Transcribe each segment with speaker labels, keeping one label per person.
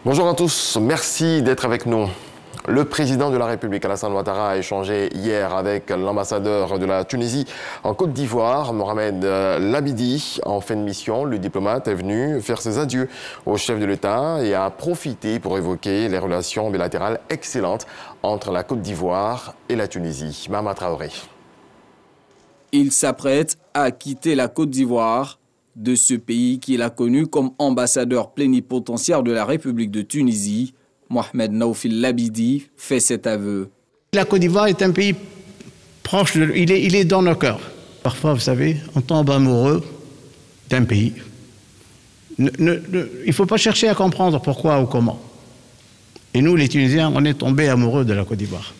Speaker 1: Bonjour à tous, merci d'être avec nous. Le président de la République, Alassane Ouattara, a échangé hier avec l'ambassadeur de la Tunisie en Côte d'Ivoire, Mohamed Labidi. En fin de mission, le diplomate est venu faire ses adieux au chef de l'État et a profité pour évoquer les relations bilatérales excellentes entre la Côte d'Ivoire et la Tunisie. Mama Traoré.
Speaker 2: Il s'apprête à quitter la Côte d'Ivoire, de ce pays qu'il a connu comme ambassadeur plénipotentiaire de la République de Tunisie. Mohamed Naoufil Labidi fait cet aveu.
Speaker 3: La Côte d'Ivoire est un pays proche, il est dans nos cœurs. Parfois, vous savez, on tombe amoureux d'un pays. Il ne faut pas chercher à comprendre pourquoi ou comment. Et nous, les Tunisiens, on est tombés amoureux de la Côte d'Ivoire.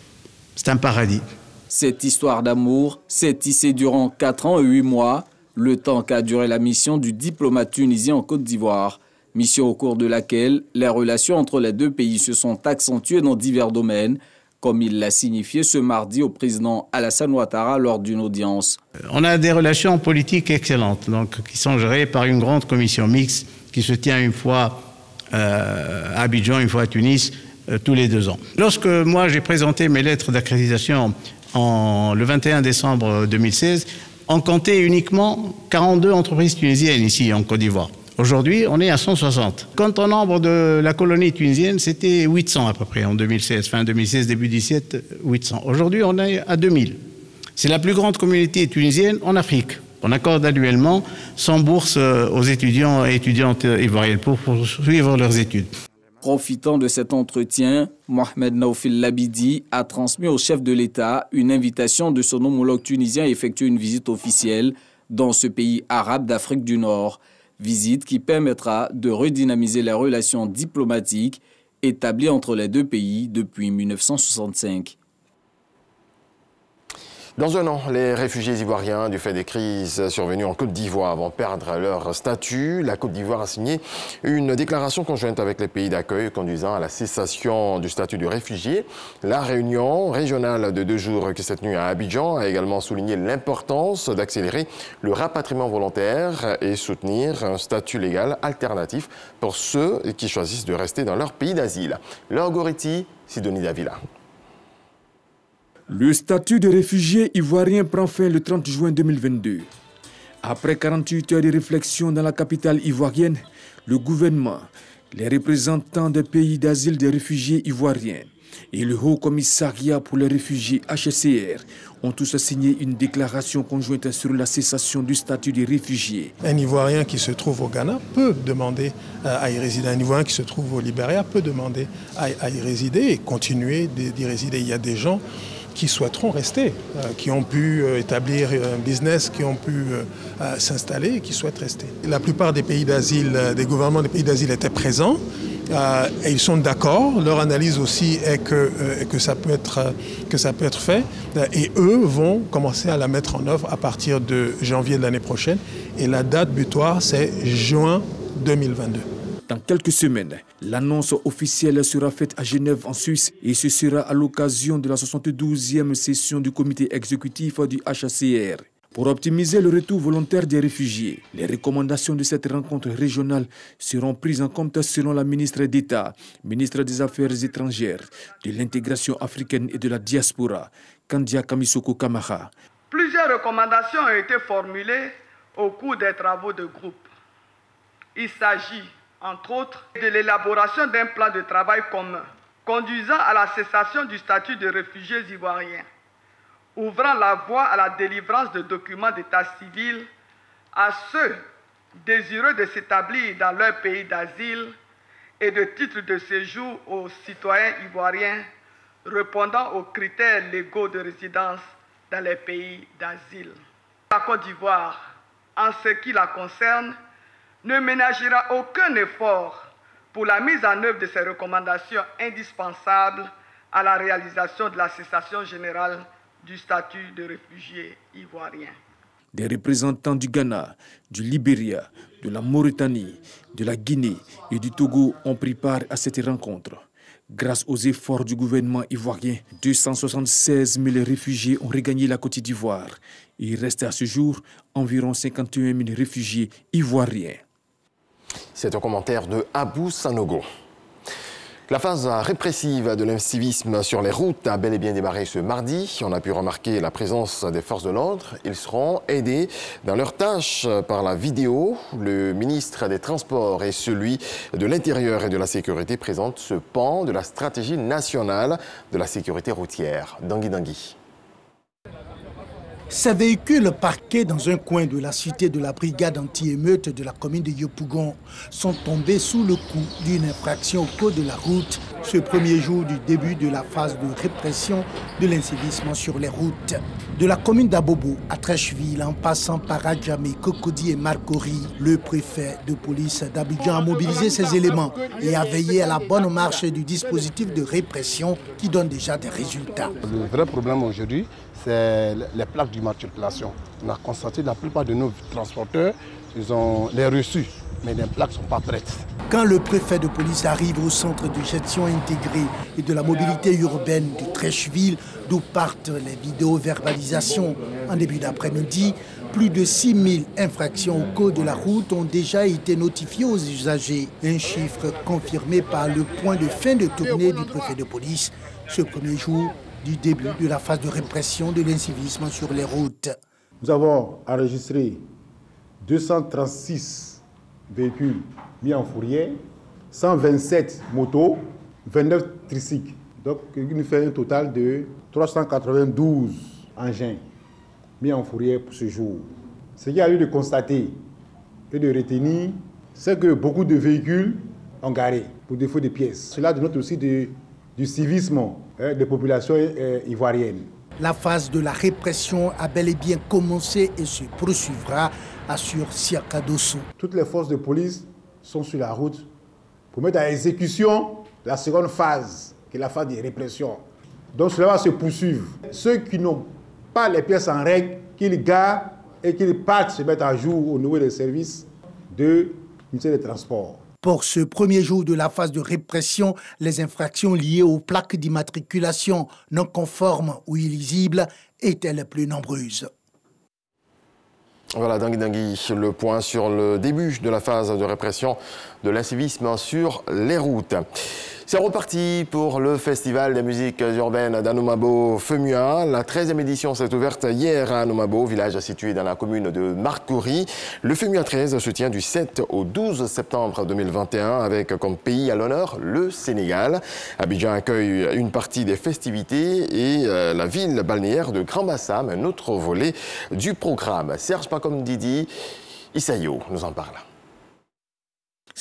Speaker 3: C'est un paradis.
Speaker 2: Cette histoire d'amour s'est tissée durant 4 ans et 8 mois, le temps qu'a duré la mission du diplomate tunisien en Côte d'Ivoire. Mission au cours de laquelle les relations entre les deux pays se sont accentuées dans divers domaines, comme il l'a signifié ce mardi au président Alassane Ouattara lors d'une audience.
Speaker 3: On a des relations politiques excellentes, donc, qui sont gérées par une grande commission mixte qui se tient une fois à Abidjan, une fois à Tunis, tous les 2 ans. Lorsque moi j'ai présenté mes lettres d'accréditation le 21 décembre 2016, on comptait uniquement 42 entreprises tunisiennes ici en Côte d'Ivoire. Aujourd'hui, on est à 160. Quant au nombre de la colonie tunisienne, c'était 800 à peu près en 2016. Fin 2016, début 2017, 800. Aujourd'hui, on est à 2000. C'est la plus grande communauté tunisienne en Afrique. On accorde annuellement 100 bourses aux étudiants et étudiantes ivoiriennes pour poursuivre leurs études.
Speaker 2: Profitant de cet entretien, Mohamed Naoufil Labidi a transmis au chef de l'État une invitation de son homologue tunisien à effectuer une visite officielle dans ce pays arabe d'Afrique du Nord. Visite qui permettra de redynamiser les relations diplomatiques établies entre les deux pays depuis 1965.
Speaker 1: Dans un an, les réfugiés ivoiriens, du fait des crises survenues en Côte d'Ivoire, vont perdre leur statut. La Côte d'Ivoire a signé une déclaration conjointe avec les pays d'accueil conduisant à la cessation du statut de réfugié. La réunion régionale de 2 jours qui s'est tenue à Abidjan a également souligné l'importance d'accélérer le rapatriement volontaire et soutenir un statut légal alternatif pour ceux qui choisissent de rester dans leur pays d'asile. Laure Goretti, Sidonie Davila.
Speaker 4: Le statut de réfugié ivoirien prend fin le 30 juin 2022. Après 48 heures de réflexion dans la capitale ivoirienne, le gouvernement, les représentants des pays d'asile des réfugiés ivoiriens et le Haut Commissariat pour les réfugiés HCR ont tous signé une déclaration conjointe sur la cessation du statut de réfugié.
Speaker 5: Un Ivoirien qui se trouve au Ghana peut demander à y résider. Un Ivoirien qui se trouve au Libéria peut demander à y résider et continuer d'y résider. Il y a des gens qui souhaiteront rester, qui ont pu établir un business, qui ont pu s'installer et qui souhaitent rester. La plupart des pays d'asile, des gouvernements des pays d'asile étaient présents et ils sont d'accord. Leur analyse aussi est que ça peut être fait et eux vont commencer à la mettre en œuvre à partir de janvier de l'année prochaine et la date butoir c'est juin 2022.
Speaker 4: Dans quelques semaines, l'annonce officielle sera faite à Genève en Suisse et ce sera à l'occasion de la 72e session du comité exécutif du HCR. Pour optimiser le retour volontaire des réfugiés, les recommandations de cette rencontre régionale seront prises en compte selon la ministre d'État, ministre des Affaires étrangères, de l'intégration africaine et de la diaspora, Kandia Kamisoko Kamara.
Speaker 6: Plusieurs recommandations ont été formulées au cours des travaux de groupe. Il s'agit entre autres, de l'élaboration d'un plan de travail commun, conduisant à la cessation du statut de réfugiés ivoiriens, ouvrant la voie à la délivrance de documents d'état civil à ceux désireux de s'établir dans leur pays d'asile et de titres de séjour aux citoyens ivoiriens répondant aux critères légaux de résidence dans les pays d'asile. La Côte d'Ivoire, en ce qui la concerne, ne ménagera aucun effort pour la mise en œuvre de ces recommandations indispensables à la réalisation de la cessation générale du statut de réfugié ivoirien.
Speaker 4: Des représentants du Ghana, du Libéria, de la Mauritanie, de la Guinée et du Togo ont pris part à cette rencontre. Grâce aux efforts du gouvernement ivoirien, 276 000 réfugiés ont regagné la Côte d'Ivoire. Il reste à ce jour environ 51 000 réfugiés ivoiriens.
Speaker 1: C'est un commentaire de Abou Sanogo. La phase répressive de l'incivisme sur les routes a bel et bien démarré ce mardi. On a pu remarquer la présence des forces de l'ordre. Ils seront aidés dans leurs tâches par la vidéo. Le ministre des Transports et celui de l'Intérieur et de la Sécurité présentent ce pan de la stratégie nationale de la sécurité routière. Dangui.
Speaker 7: Ces véhicules parqués dans un coin de la cité de la brigade anti-émeute de la commune de Yopougon sont tombés sous le coup d'une infraction au code de la route ce premier jour du début de la phase de répression de l'incivisme sur les routes. De la commune d'Abobo à Trècheville, en passant par Adjamé, Cocody et Marcory, le préfet de police d'Abidjan a mobilisé ses éléments et a veillé à la bonne marche du dispositif de répression qui donne déjà des résultats.
Speaker 8: Le vrai problème aujourd'hui, c'est les plaques d'immatriculation. On a constaté que la plupart de nos transporteurs, ils ont les reçus, mais les plaques ne sont pas prêtes.
Speaker 7: Quand le préfet de police arrive au centre de gestion intégrée et de la mobilité urbaine de Trècheville, d'où partent les vidéo-verbalisations en début d'après-midi, plus de 6000 infractions au code de la route ont déjà été notifiées aux usagers. Un chiffre confirmé par le point de fin de tournée du préfet de police ce premier jour du début de la phase de répression de l'incivisme sur les routes.
Speaker 9: Nous avons enregistré 236 véhicules mis en fourrière, 127 motos, 29 tricycles. Donc, il nous fait un total de 392 engins mis en fourrière pour ce jour. Ce qu'il y a eu de constater et de retenir, c'est que beaucoup de véhicules ont garé pour défaut de pièces. Cela dénote aussi du civisme des populations ivoiriennes.
Speaker 7: La phase de la répression a bel et bien commencé et se poursuivra, assure Siaka Dosso.
Speaker 9: Toutes les forces de police sont sur la route pour mettre à exécution la seconde phase, qui est la phase de répression. Donc cela va se poursuivre. Ceux qui n'ont pas les pièces en règle, qu'ils gardent et qu'ils partent se mettre à jour au niveau des services de ministère des Transports.
Speaker 7: Pour ce premier jour de la phase de répression, les infractions liées aux plaques d'immatriculation non conformes ou illisibles étaient les plus nombreuses.
Speaker 1: Voilà, Dangui, le point sur le début de la phase de répression de l'incivisme sur les routes. C'est reparti pour le Festival des musiques urbaines d'Anoumabo Femua. La 13e édition s'est ouverte hier à Anoumabo, village situé dans la commune de Marcory. Le Femua 13 se tient du 7 au 12 septembre 2021 avec comme pays à l'honneur le Sénégal. Abidjan accueille une partie des festivités et la ville balnéaire de Grand Bassam, un autre volet du programme. Serge Pacom Didi, Isayo nous en parle.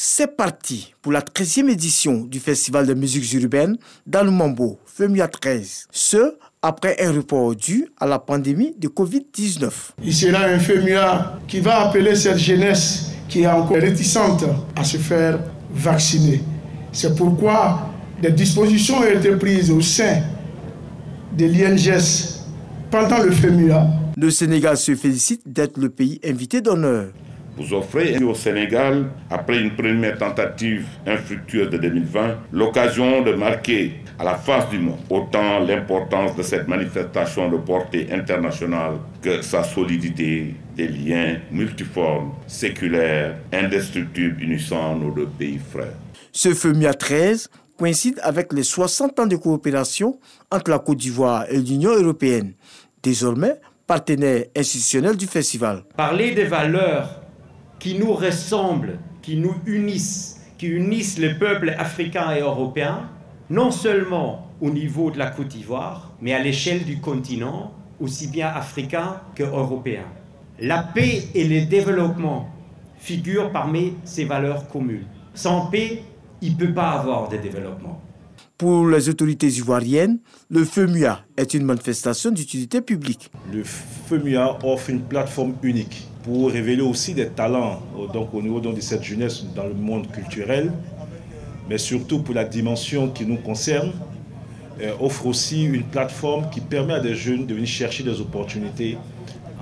Speaker 10: C'est parti pour la 13e édition du Festival de musiques urbaines d'Anoumabo, Femua 13. Ce, après un report dû à la pandémie de Covid-19.
Speaker 11: Il sera un Femua qui va appeler cette jeunesse qui est encore réticente à se faire vacciner. C'est pourquoi des dispositions ont été prises au sein de l'INGS pendant le Femua.
Speaker 10: Le Sénégal se félicite d'être le pays invité d'honneur.
Speaker 12: Vous offrez au Sénégal, après une première tentative infructueuse de 2020, l'occasion de marquer à la face du monde autant l'importance de cette manifestation de portée internationale que sa solidité des liens multiformes, séculaires, indestructibles unissant nos deux pays frères.
Speaker 10: Ce Femua 13 coïncide avec les 60 ans de coopération entre la Côte d'Ivoire et l'Union européenne, désormais partenaire institutionnel du festival.
Speaker 13: Parler des valeurs qui nous ressemblent, qui nous unissent, qui unissent les peuples africains et européens, non seulement au niveau de la Côte d'Ivoire, mais à l'échelle du continent, aussi bien africain que européen. La paix et le développement figurent parmi ces valeurs communes. Sans paix, il ne peut pas avoir de développement.
Speaker 10: Pour les autorités ivoiriennes, le Femua est une manifestation d'utilité publique.
Speaker 14: Le Femua offre une plateforme unique pour révéler aussi des talents donc, au niveau de cette jeunesse dans le monde culturel, mais surtout pour la dimension qui nous concerne, offre aussi une plateforme qui permet à des jeunes de venir chercher des opportunités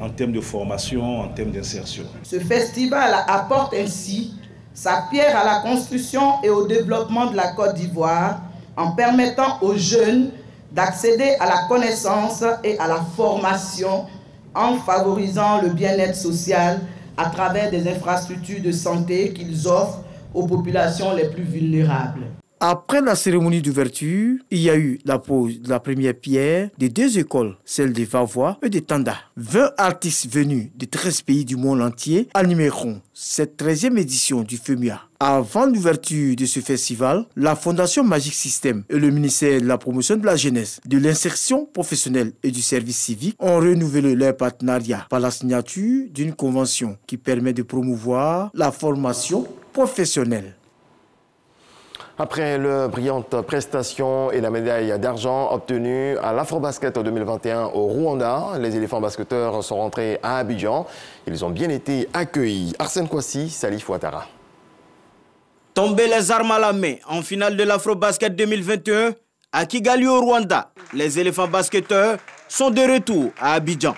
Speaker 14: en termes de formation, en termes d'insertion.
Speaker 15: Ce festival apporte ainsi sa pierre à la construction et au développement de la Côte d'Ivoire en permettant aux jeunes d'accéder à la connaissance et à la formation en favorisant le bien-être social à travers des infrastructures de santé qu'ils offrent aux populations les plus vulnérables.
Speaker 10: Après la cérémonie d'ouverture, il y a eu la pose de la première pierre de 2 écoles, celle de Vavois et de Tanda. 20 artistes venus de 13 pays du monde entier animeront cette 13e édition du FEMUA. Avant l'ouverture de ce festival, la Fondation Magic System et le ministère de la Promotion de la Jeunesse, de l'Insertion professionnelle et du service civique ont renouvelé leur partenariat par la signature d'une convention qui permet de promouvoir la formation professionnelle.
Speaker 1: Après la brillante prestation et la médaille d'argent obtenue à l'Afrobasket 2021 au Rwanda, les éléphants basketteurs sont rentrés à Abidjan. Ils ont bien été accueillis. Arsène Kwasi, Salif Ouattara.
Speaker 16: Tomber les armes à la main en finale de l'Afrobasket 2021 à Kigali au Rwanda, les éléphants basketteurs sont de retour à Abidjan.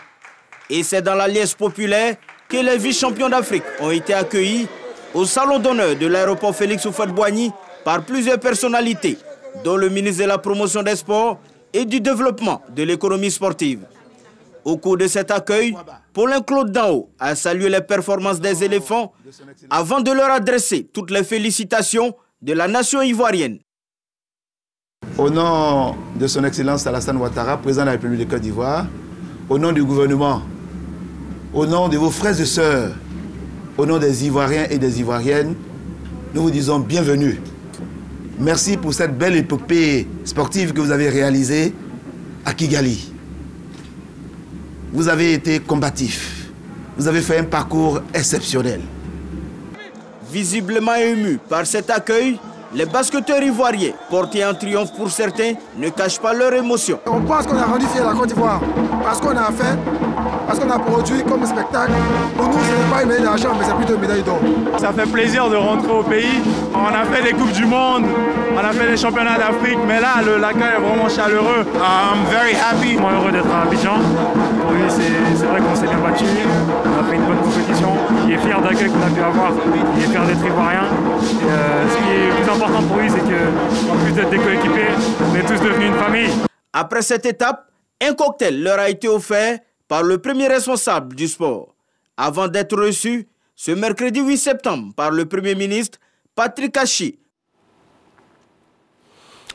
Speaker 16: Et c'est dans la liesse populaire que les vice-champions d'Afrique ont été accueillis au salon d'honneur de l'aéroport Félix Houphouët-Boigny par plusieurs personnalités, dont le ministre de la Promotion des Sports et du Développement de l'économie sportive. Au cours de cet accueil, Paulin Claude Danho a salué les performances des éléphants avant de leur adresser toutes les félicitations de la nation ivoirienne.
Speaker 17: Au nom de son Excellence Alassane Ouattara, président de la République de Côte d'Ivoire, au nom du gouvernement, au nom de vos frères et sœurs, au nom des Ivoiriens et des Ivoiriennes, nous vous disons bienvenue. Merci pour cette belle épopée sportive que vous avez réalisée à Kigali. Vous avez été combatif. Vous avez fait un parcours exceptionnel.
Speaker 16: Visiblement émus par cet accueil, les basketteurs ivoiriens, portés en triomphe pour certains, ne cachent pas leur émotion.
Speaker 18: On pense qu'on a rendu fier la Côte d'Ivoire parce qu'on a fait, parce qu'on a produit comme spectacle. Pour nous, ce n'est pas une médaille d'argent, mais c'est plutôt une médaille d'or.
Speaker 19: Ça fait plaisir de rentrer au pays. On a fait les Coupes du Monde, on a fait les championnats d'Afrique, mais là, l'accueil est vraiment chaleureux. I'm very happy. Je suis heureux d'être à Abidjan. Pour lui, c'est vrai qu'on s'est bien battu. On a fait une bonne compétition. Il est fier de l'accueil qu'on a pu avoir. Il est fier d'être ivoirien. Et, ce qui est plus important pour lui, c'est qu'en plus d'être des coéquipiers, on est tous devenus une famille.
Speaker 16: Après cette étape, un cocktail leur a été offert par le premier responsable du sport, avant d'être reçu ce mercredi 8 septembre par le Premier ministre Patrick Hachi.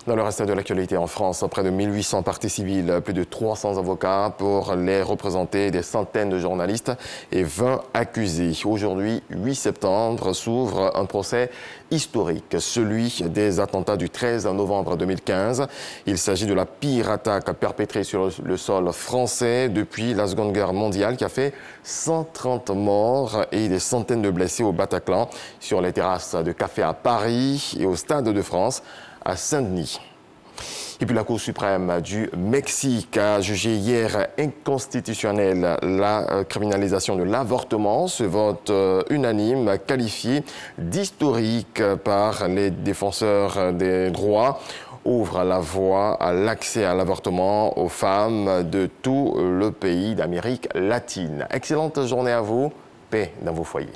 Speaker 1: Dans le reste de l'actualité en France, près de 1800 parties civiles, plus de 300 avocats pour les représenter, des centaines de journalistes et 20 accusés. Aujourd'hui, 8 septembre, s'ouvre un procès historique, celui des attentats du 13 novembre 2015. Il s'agit de la pire attaque perpétrée sur le sol français depuis la Seconde Guerre mondiale qui a fait 130 morts et des centaines de blessés au Bataclan, sur les terrasses de café à Paris et au Stade de France à Saint-Denis. Et puis la Cour suprême du Mexique a jugé hier inconstitutionnelle la criminalisation de l'avortement. Ce vote unanime qualifié d'historique par les défenseurs des droits ouvre la voie à l'accès à l'avortement aux femmes de tout le pays d'Amérique latine. Excellente journée à vous, paix dans vos foyers.